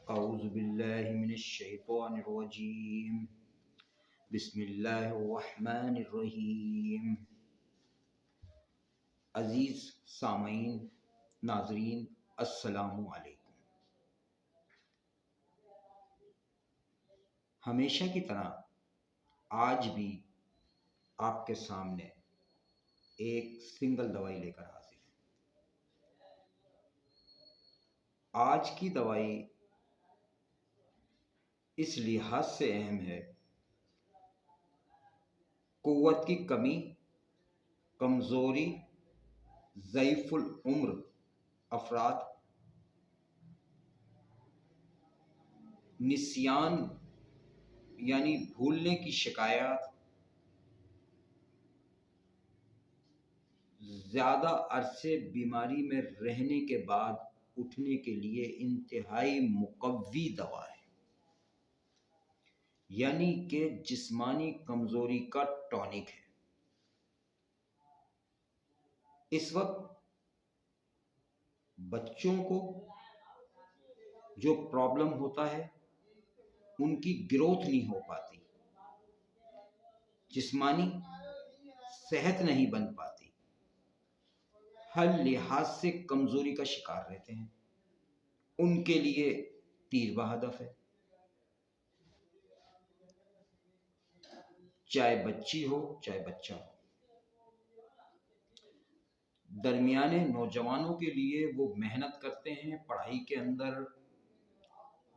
اعوذ باللہ من الشیطان الرجیم بسم اللہ الرحمن الرحیم۔ عزیز سامعین، ناظرین، السلام علیکم۔ ہمیشہ کی طرح آج بھی آپ کے سامنے ایک سنگل دوائی لے کر حاضر ہیں۔ آج کی دوائی اس لحاظ سے اہم ہے، قوت کی کمی، کمزوری، ضعیف العمر افراد، نسیان یعنی بھولنے کی شکایات، زیادہ عرصے بیماری میں رہنے کے بعد اٹھنے کے لیے انتہائی مقوی دوا ہے، یعنی کہ جسمانی کمزوری کا ٹونک ہے۔ اس وقت بچوں کو جو پرابلم ہوتا ہے، ان کی گروتھ نہیں ہو پاتی، جسمانی صحت نہیں بن پاتی، ہر لحاظ سے کمزوری کا شکار رہتے ہیں۔ ان کے لیے تیر بہ ہدف ہے، چاہے بچی ہو چاہے بچہ ہو۔ درمیانے نوجوانوں کے لیے وہ محنت کرتے ہیں، پڑھائی کے اندر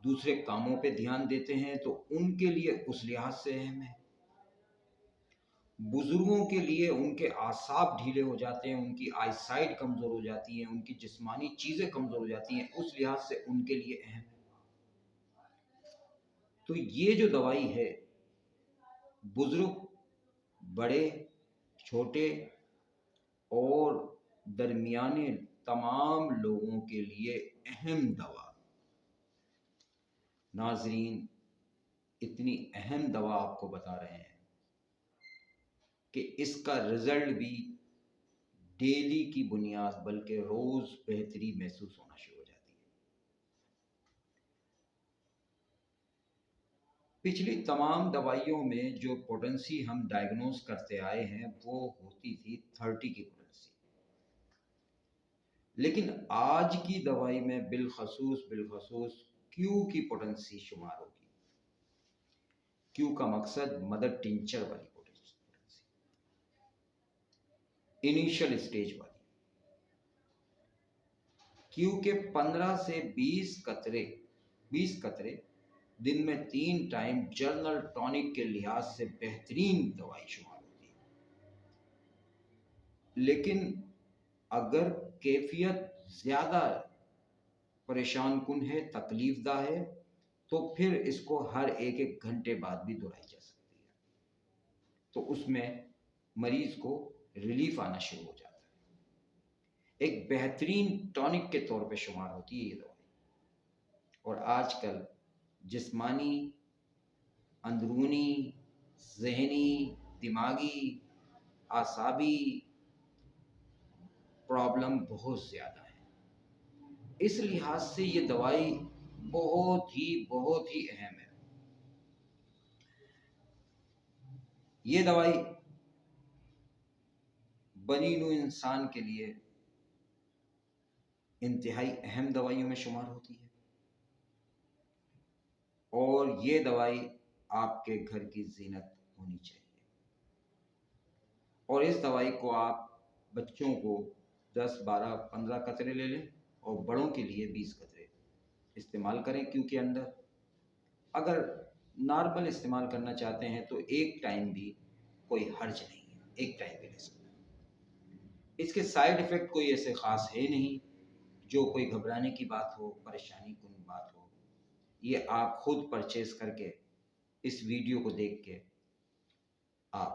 دوسرے کاموں پہ دھیان دیتے ہیں، تو ان کے لیے اس لحاظ سے اہم ہے۔ بزرگوں کے لیے ان کے اعصاب ڈھیلے ہو جاتے ہیں، ان کی آئی سائٹ کمزور ہو جاتی ہیں، ان کی جسمانی چیزیں کمزور ہو جاتی ہیں، اس لحاظ سے ان کے لیے اہم ہے۔ تو یہ جو دوائی ہے، بزرگ، بڑے، چھوٹے اور درمیانے تمام لوگوں کے لیے اہم دوا۔ ناظرین، اتنی اہم دوا آپ کو بتا رہے ہیں کہ اس کا رزلٹ بھی ڈیلی کی بنیاد بلکہ روز بہتری محسوس ہونا شروع ہو جاتی ہے۔ پچھلی تمام دوائیوں میں جو پوٹنسی ہم ڈائگنوز کرتے آئے ہیں وہ ہوتی تھی 30 کی پوٹنسی، لیکن آج کی دوائی میں بالخصوص کیو کی پوٹنسی شمار ہوگی۔ کیو کا مقصد مدر ٹنچر والی پوٹنسی، انیشل اسٹیج والی۔ کیو کے 15 سے 20 قطرے دن میں 3 ٹائم جرنل ٹونک کے لحاظ سے بہترین دوائی شمار ہوتی ہے، لیکن اگر کیفیت زیادہ پریشان کن ہے، تکلیف دہ ہے، تو پھر اس کو ہر ایک گھنٹے بعد بھی دہرائی جا سکتی ہے، تو اس میں مریض کو ریلیف آنا شروع ہو جاتا ہے۔ ایک بہترین ٹونک کے طور پہ شمار ہوتی ہے یہ دوائی۔ اور آج کل جسمانی، اندرونی، ذہنی، دماغی، اعصابی پرابلم بہت زیادہ ہے، اس لحاظ سے یہ دوائی بہت ہی اہم ہے۔ یہ دوائی بنی نوع انسان کے لیے انتہائی اہم دوائیوں میں شمار ہوتی ہے، اور یہ دوائی آپ کے گھر کی زینت ہونی چاہیے۔ اور اس دوائی کو آپ بچوں کو 10، 12، 15 قطرے لے لیں اور بڑوں کے لیے 20 قطرے استعمال کریں۔ کیونکہ اندر اگر نارمل استعمال کرنا چاہتے ہیں تو ایک ٹائم بھی کوئی حرج نہیں ہے، ایک ٹائم بھی لے سکتے ہیں۔ اس کے سائیڈ ایفیکٹ کوئی ایسے خاص ہے نہیں جو کوئی گھبرانے کی بات ہو، پریشانی کن بات ہو۔ یہ آپ خود پرچیز کر کے، اس ویڈیو کو دیکھ کے آپ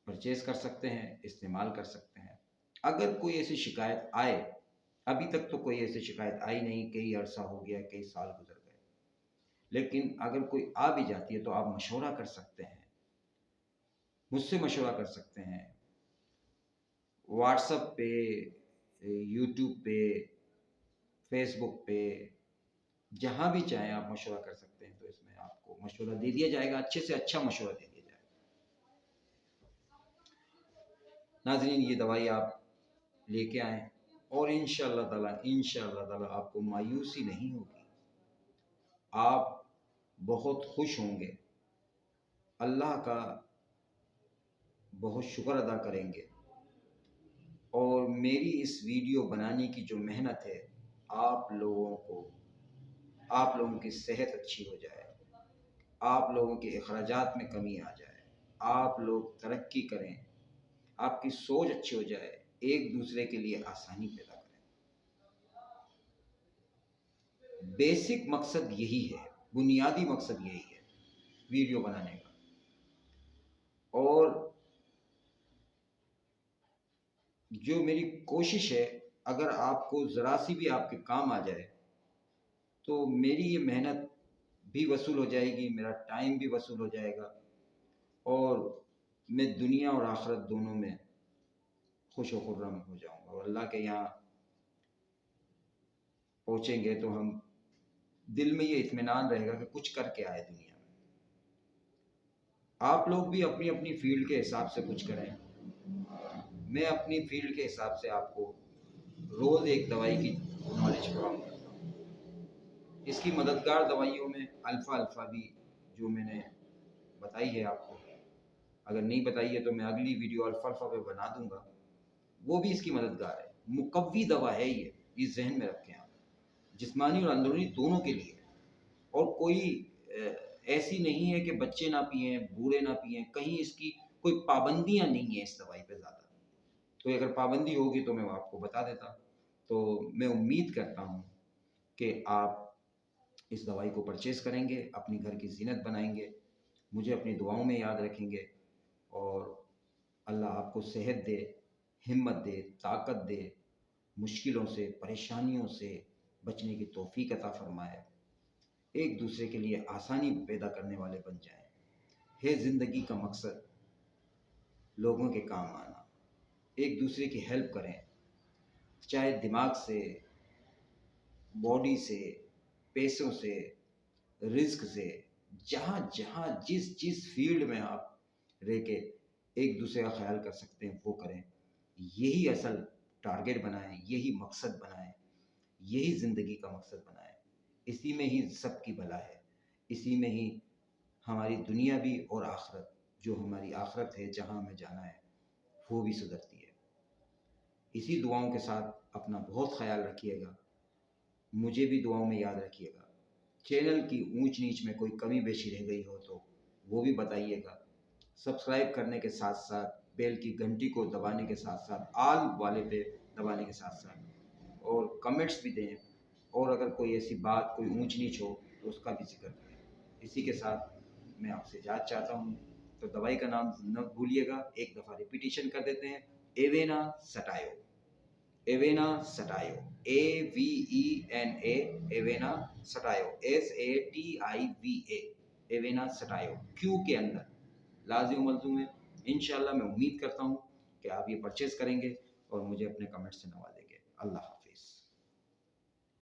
پرچیز کر سکتے ہیں، استعمال کر سکتے ہیں۔ اگر کوئی ایسی شکایت آئے، ابھی تک تو کوئی ایسی شکایت آئی نہیں، کئی عرصہ ہو گیا، کئی سال گزر گئے، لیکن اگر کوئی آ بھی جاتی ہے تو آپ مشورہ کر سکتے ہیں، مجھ سے مشورہ کر سکتے ہیں، واٹس ایپ پہ، یوٹیوب پہ، فیس بک پہ، जहाँ भी चाहें आप मशवरा कर सकते हैं, तो इसमें आपको मशवरा दे दिया जाएगा, अच्छे से अच्छा मशवरा दे दिया जाएगा। नाज़रीन, ये दवाई आप लेके आएँ और इंशाअल्लाह ताला आपको मायूसी नहीं होगी, आप बहुत खुश होंगे, अल्लाह का बहुत शुक्र अदा करेंगे। और मेरी इस वीडियो बनाने की जो मेहनत है, आप लोगों की सेहत अच्छी हो जाए, आप लोगों के अखराजात में कमी आ जाए, आप लोग तरक्की करें, आपकी सोच अच्छी हो जाए, एक दूसरे के लिए आसानी पैदा करें। बेसिक मकसद यही है, बुनियादी मकसद यही है वीडियो बनाने का। और जो मेरी कोशिश है, अगर आपको ज़रा सी भी आपके काम आ जाए तो मेरी ये मेहनत भी वसूल हो जाएगी, मेरा टाइम भी वसूल हो जाएगा, और मैं दुनिया और आखिरत दोनों में खुश व खुर्रम हो जाऊंगा। और अल्लाह के यहाँ पहुँचेंगे तो हम दिल में ये इत्मीनान रहेगा कि कुछ करके आए दुनिया में। आप लोग भी अपनी अपनी फील्ड के हिसाब से कुछ करें। मैं अपनी फील्ड के हिसाब से आपको रोज़ एक दवाई की नॉलेज फराहम करता हूँ। इसकी मददगार दवाइयों में अल्फ़ा भी जो मैंने बताई है आपको, अगर नहीं बताई है तो मैं अगली वीडियो अल्फ़ा पे बना दूंगा, वो भी इसकी मददगार है। मुकव्वी दवा है ये जहन में रखें आप, जिस्मानी और अंदरूनी दोनों के लिए। और कोई ऐसी नहीं है कि बच्चे ना पिएं, बूढ़े ना पिएं, कहीं इसकी कोई पाबंदियां नहीं है इस दवाई पे ज़्यादा। तो अगर पाबंदी होगी तो मैं आपको बता देता। तो मैं उम्मीद करता हूँ कि आप इस दवाई को परचेज़ करेंगे, अपनी घर की ज़ीनत बनाएंगे, मुझे अपनी दुआओं में याद रखेंगे, और अल्लाह आपको सेहत दे, हिम्मत दे, ताकत दे, मुश्किलों से, परेशानियों से बचने की तौफीक अता फरमाए, एक दूसरे के लिए आसानी पैदा करने वाले बन जाएं। है ज़िंदगी का मकसद लोगों के काम आना, एक दूसरे की हेल्प करें, चाहे दिमाग से, बॉडी से, पैसों से, रिस्क से, जहाँ जहाँ जिस फील्ड में आप रह के एक दूसरे का ख्याल कर सकते हैं वो करें। यही असल टारगेट बनाएं, यही मकसद बनाएं, यही ज़िंदगी का मकसद बनाएं। इसी में ही सबकी भला है, इसी में ही हमारी दुनिया भी और आखिरत, जो हमारी आखिरत है जहाँ हमें जाना है, वो भी सुधरती है। इसी दुआओं के साथ अपना बहुत ख्याल रखिएगा, मुझे भी दुआओं में याद रखिएगा। चैनल की ऊंच नीच में कोई कमी बेशी रह गई हो तो वो भी बताइएगा। सब्सक्राइब करने के साथ साथ बेल की घंटी को दबाने के साथ साथ आल वाले पे दबाने के साथ साथ और कमेंट्स भी दें, और अगर कोई ऐसी बात, कोई ऊंच नीच हो तो उसका भी जिक्र करें। इसी के साथ मैं आपसे इजाज़त चाहता हूँ। तो दवाई का नाम न भूलिएगा, एक दफ़ा रिपीटिशन कर देते हैं, Avena sativa, Avena sativa, AVENA, Avena sativa, SATIVA, Avena sativa, क्यू के अंदर लाजिम मलजूम है। इंशाल्लाह मैं उम्मीद करता हूँ कि आप ये परचेज़ करेंगे और मुझे अपने कमेंट से नवाजेंगे। अल्लाह।